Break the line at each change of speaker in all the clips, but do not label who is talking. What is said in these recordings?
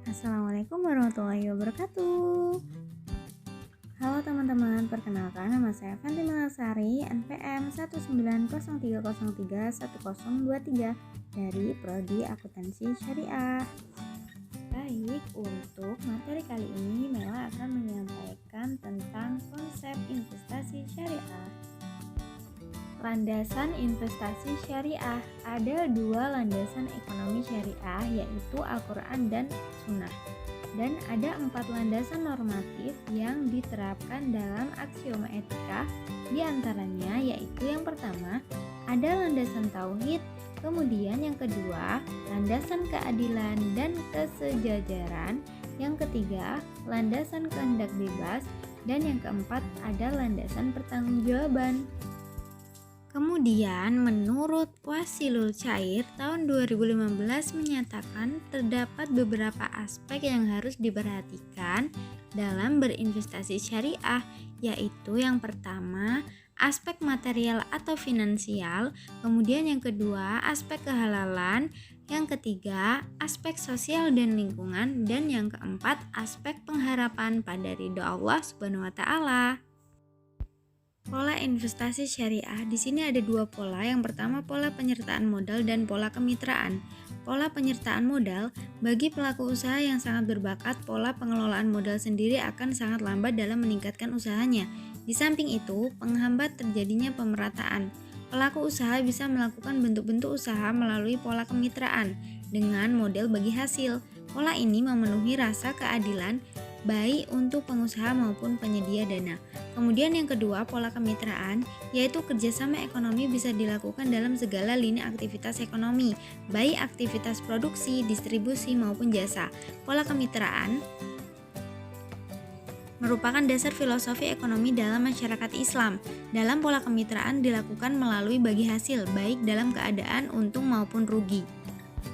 Assalamualaikum warahmatullahi wabarakatuh. Halo teman-teman, perkenalkan nama saya Fanti Malasari, NPM 19030310023 dari Prodi Akuntansi Syariah. Baik, untuk materi kali ini Mela akan menyampaikan tentang konsep investasi syariah. Landasan investasi syariah. Ada dua landasan ekonomi syariah, yaitu Al-Quran dan Sunnah. Dan ada 4 landasan normatif yang diterapkan dalam aksioma etika. Di antaranya yaitu yang pertama, ada landasan tauhid. Kemudian yang kedua, landasan keadilan dan kesejajaran. Yang ketiga, landasan kehendak bebas. Dan yang keempat, ada landasan pertanggungjawaban. Kemudian menurut Wasilul Cair tahun 2015 menyatakan terdapat beberapa aspek yang harus diperhatikan dalam berinvestasi syariah, yaitu yang pertama aspek material atau finansial, kemudian yang kedua aspek kehalalan, yang ketiga aspek sosial dan lingkungan, dan yang keempat aspek pengharapan pada ridho Allah Subhanahu wa taala. Pola investasi syariah, di sini ada dua pola. Yang pertama pola penyertaan modal dan pola kemitraan. Pola penyertaan modal, bagi pelaku usaha yang sangat berbakat, pola pengelolaan modal sendiri akan sangat lambat dalam meningkatkan usahanya. Di samping itu, penghambat terjadinya pemerataan. Pelaku usaha bisa melakukan bentuk-bentuk usaha melalui pola kemitraan dengan model bagi hasil. Pola ini memenuhi rasa keadilan baik untuk pengusaha maupun penyedia dana. Kemudian yang kedua, pola kemitraan, yaitu kerjasama ekonomi bisa dilakukan dalam segala lini aktivitas ekonomi, baik aktivitas produksi, distribusi maupun jasa. Pola kemitraan merupakan dasar filosofi ekonomi dalam masyarakat Islam. Dalam pola kemitraan dilakukan melalui bagi hasil, baik dalam keadaan untung maupun rugi.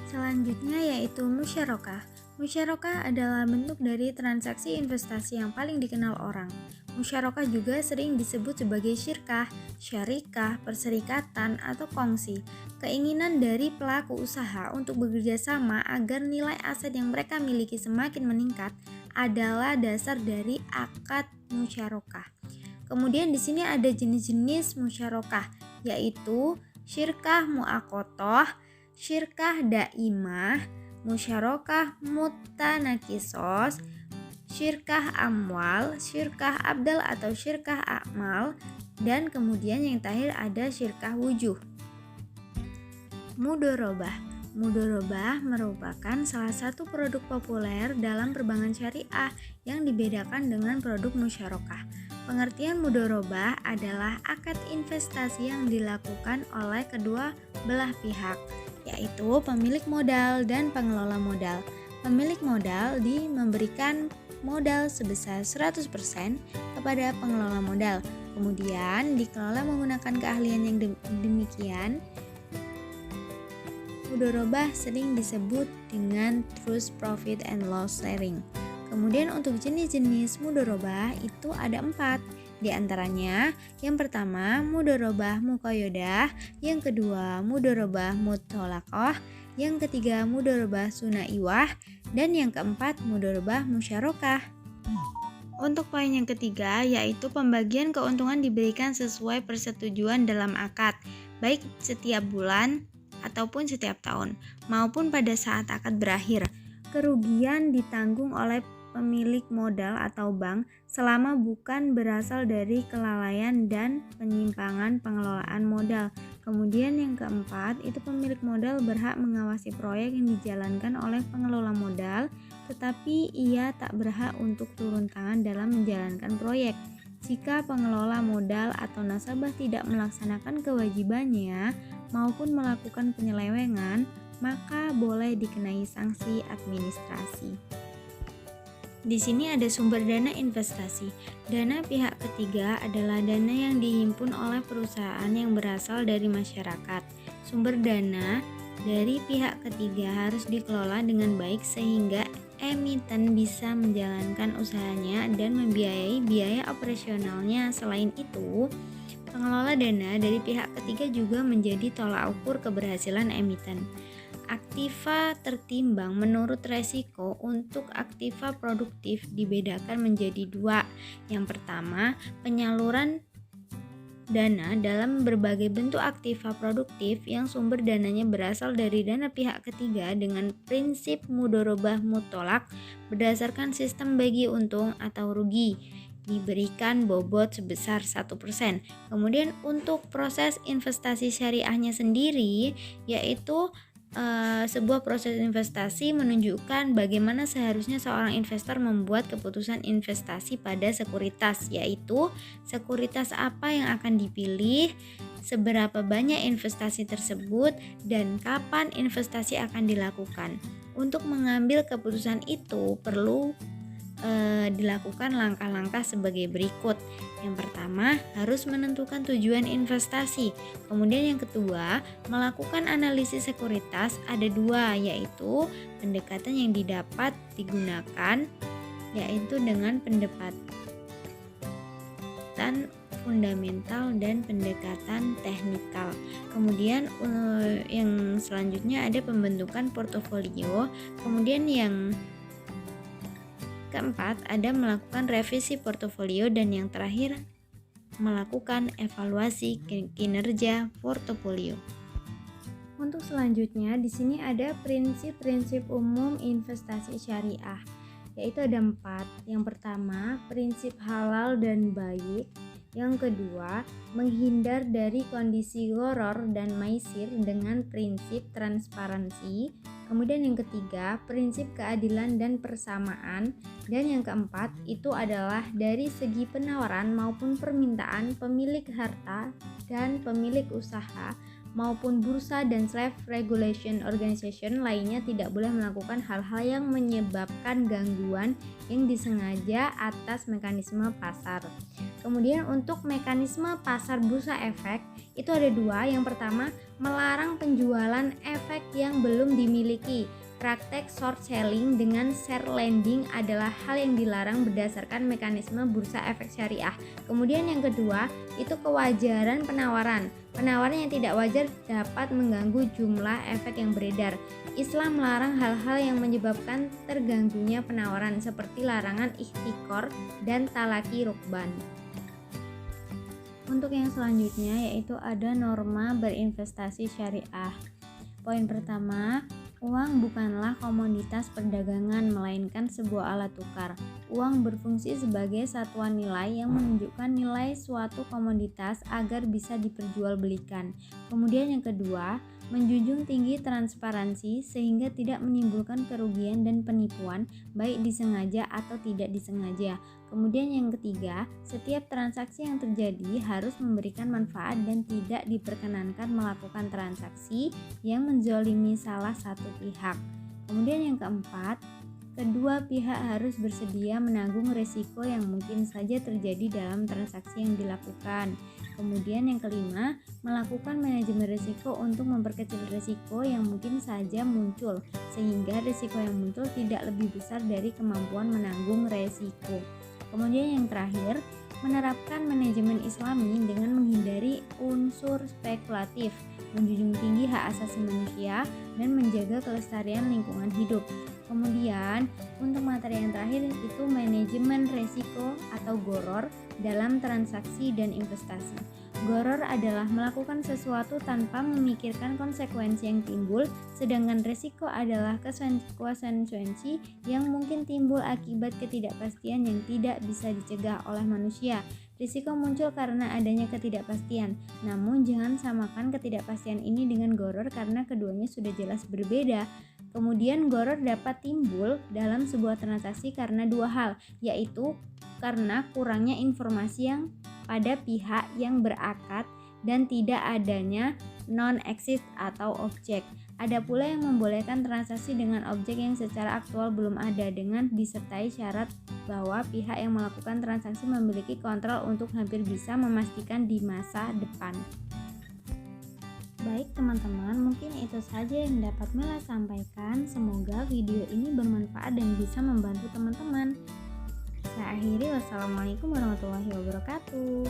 Selanjutnya yaitu musyarakah. Musyarakah adalah bentuk dari transaksi investasi yang paling dikenal orang. Musyarakah juga sering disebut sebagai syirkah, syarikah, perserikatan, atau kongsi. Keinginan dari pelaku usaha untuk bekerja sama agar nilai aset yang mereka miliki semakin meningkat adalah dasar dari akad musyarakah. Kemudian di sini ada jenis-jenis musyarakah, yaitu syirkah mu'aqotoh, syirkah daimah, musyarakah mutanakisos, syirkah amwal, syirkah abdal atau syirkah akmal, dan kemudian yang terakhir ada syirkah wujuh. Mudorobah. Mudorobah merupakan salah satu produk populer dalam perbankan syariah yang dibedakan dengan produk musyarakah. Pengertian mudorobah adalah akad investasi yang dilakukan oleh kedua belah pihak, yaitu pemilik modal dan pengelola modal. Pemilik modal memberikan modal sebesar 100% kepada pengelola modal. Kemudian dikelola menggunakan keahlian yang demikian. Mudorobah sering disebut dengan trust profit and loss sharing. Kemudian untuk jenis-jenis mudorobah itu ada 4. Di antaranya, yang pertama mudorobah muqayyadah, yang kedua mudorobah mutolaqah, yang ketiga mudorobah sunaiwah, dan yang keempat mudorobah musyarakah. Untuk poin yang ketiga yaitu pembagian keuntungan diberikan sesuai persetujuan dalam akad, baik setiap bulan ataupun setiap tahun, maupun pada saat akad berakhir. Kerugian ditanggung oleh pemilik modal atau bank selama bukan berasal dari kelalaian dan penyimpangan pengelolaan modal. Kemudian yang keempat, itu pemilik modal berhak mengawasi proyek yang dijalankan oleh pengelola modal, tetapi ia tak berhak untuk turun tangan dalam menjalankan proyek. Jika pengelola modal atau nasabah tidak melaksanakan kewajibannya maupun melakukan penyelewengan, maka boleh dikenai sanksi administrasi. Di sini ada sumber dana investasi. Dana pihak ketiga adalah dana yang dihimpun oleh perusahaan yang berasal dari masyarakat. Sumber dana dari pihak ketiga harus dikelola dengan baik sehingga emiten bisa menjalankan usahanya dan membiayai biaya operasionalnya. Selain itu, pengelola dana dari pihak ketiga juga menjadi tolak ukur keberhasilan emiten. Aktiva tertimbang menurut resiko untuk aktiva produktif dibedakan menjadi dua. Yang pertama, penyaluran dana dalam berbagai bentuk aktiva produktif yang sumber dananya berasal dari dana pihak ketiga dengan prinsip mudorobah mutolak berdasarkan sistem bagi untung atau rugi, diberikan bobot sebesar 1%. Kemudian untuk proses investasi syariahnya sendiri, yaitu sebuah proses investasi menunjukkan bagaimana seharusnya seorang investor membuat keputusan investasi pada sekuritas, yaitu sekuritas apa yang akan dipilih, seberapa banyak investasi tersebut, dan kapan investasi akan dilakukan. Untuk mengambil keputusan itu perlu dilakukan langkah-langkah sebagai berikut. Yang pertama, harus menentukan tujuan investasi. Kemudian yang kedua, melakukan analisis sekuritas. Ada dua, yaitu pendekatan yang didapat digunakan, yaitu dengan pendekatan fundamental dan pendekatan teknikal. Kemudian yang selanjutnya ada pembentukan portofolio. Kemudian yang keempat, ada melakukan revisi portofolio, dan yang terakhir melakukan evaluasi kinerja portofolio. Untuk selanjutnya di sini ada prinsip-prinsip umum investasi syariah, yaitu ada 4. Yang pertama, prinsip halal dan baik. Yang kedua, menghindar dari kondisi gharar dan maisir dengan prinsip transparansi. Kemudian yang ketiga, prinsip keadilan dan persamaan. Dan yang keempat, itu adalah dari segi penawaran maupun permintaan pemilik harta dan pemilik usaha maupun bursa dan self-regulation organization lainnya tidak boleh melakukan hal-hal yang menyebabkan gangguan yang disengaja atas mekanisme pasar. Kemudian untuk mekanisme pasar bursa efek itu ada dua. Yang pertama, melarang penjualan efek yang belum dimiliki. Praktek short selling dengan share lending adalah hal yang dilarang berdasarkan mekanisme bursa efek syariah. Kemudian yang kedua, itu kewajaran penawaran. Penawaran yang tidak wajar dapat mengganggu jumlah efek yang beredar. Islam melarang hal-hal yang menyebabkan terganggunya penawaran seperti larangan ihtikor dan talaki rukban. Untuk yang selanjutnya yaitu ada norma berinvestasi syariah. Poin pertama, uang bukanlah komoditas perdagangan melainkan sebuah alat tukar. Uang berfungsi sebagai satuan nilai yang menunjukkan nilai suatu komoditas agar bisa diperjualbelikan. Kemudian yang kedua, menjunjung tinggi transparansi sehingga tidak menimbulkan kerugian dan penipuan baik disengaja atau tidak disengaja. Kemudian yang ketiga, setiap transaksi yang terjadi harus memberikan manfaat dan tidak diperkenankan melakukan transaksi yang menzolimi salah satu pihak. Kemudian yang keempat, kedua pihak harus bersedia menanggung risiko yang mungkin saja terjadi dalam transaksi yang dilakukan. Kemudian yang kelima, melakukan manajemen risiko untuk memperkecil risiko yang mungkin saja muncul, sehingga risiko yang muncul tidak lebih besar dari kemampuan menanggung risiko. Kemudian yang terakhir, menerapkan manajemen islami dengan menghindari unsur spekulatif, menjunjung tinggi hak asasi manusia, dan menjaga kelestarian lingkungan hidup. Kemudian untuk materi yang terakhir itu manajemen resiko atau gharar dalam transaksi dan investasi. Gharar adalah melakukan sesuatu tanpa memikirkan konsekuensi yang timbul, sedangkan resiko adalah konsekuensi yang mungkin timbul akibat ketidakpastian yang tidak bisa dicegah oleh manusia. Risiko muncul karena adanya ketidakpastian, namun jangan samakan ketidakpastian ini dengan gharar karena keduanya sudah jelas berbeda. Kemudian gharar dapat timbul dalam sebuah transaksi karena dua hal, yaitu karena kurangnya informasi yang pada pihak yang berakad dan tidak adanya non-exist atau objek. Ada pula yang membolehkan transaksi dengan objek yang secara aktual belum ada dengan disertai syarat bahwa pihak yang melakukan transaksi memiliki kontrol untuk hampir bisa memastikan di masa depan. Baik teman-teman, mungkin itu saja yang dapat Mela sampaikan. Semoga video ini bermanfaat dan bisa membantu teman-teman. Saya akhiri, wassalamualaikum warahmatullahi wabarakatuh.